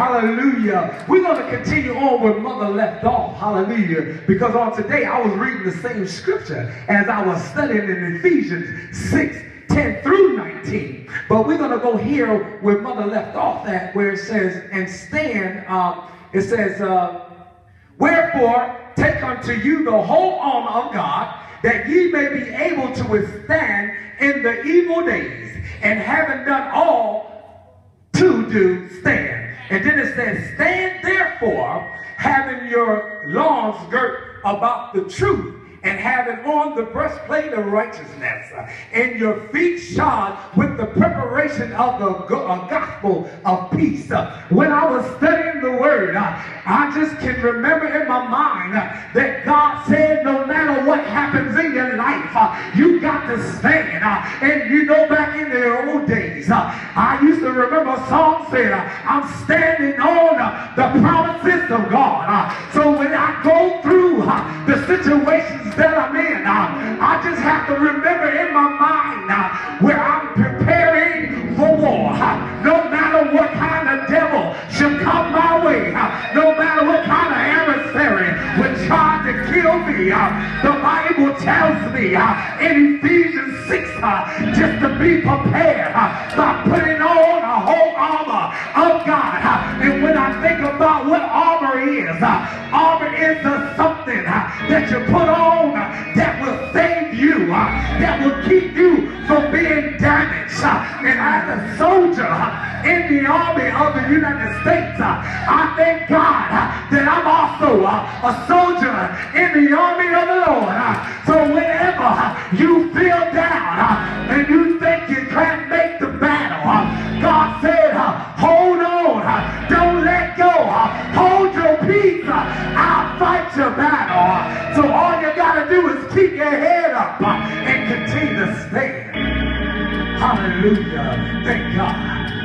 hallelujah. We're going to continue on where Mother left off, hallelujah, because on today I was reading the same scripture as I was studying in Ephesians 6:10 through 19. But we're going to go here where Mother left off at, where it says, and stand, it says, wherefore take unto you the whole armor of God, that ye may be able to withstand in the evil days, and having done all to do, stand. And then it says, stand therefore, having your loins girt about the truth, and having on the breastplate of righteousness, and your feet shod with the preparation of the gospel of peace. When I was studying the word, I just can remember in my mind that God said no matter what happens in your life, you got to stand. And you know, back in the old days, I used to remember a song saying, I'm standing on the promises of God. So when I go through the situations that I'm in, I just have to remember in my mind where I'm preparing for war. No matter what kind of devil should come my way, no matter what kind of adversary would try to kill me, the Bible tells me in Ephesians 6 just to be prepared by putting on a whole armor of God. And when I think about what armor is something that you put on that will save you, that will keep you from being damaged. And as a soldier in the army of the United States, I thank God that I'm also a soldier in the army of the Lord. So whenever you feel down and you think you can't make the battle, God said, hold on, don't let go, hold your peace, I'll fight your battle. So all you got to do is keep your head up and continue to stand. Hallelujah. Thank God.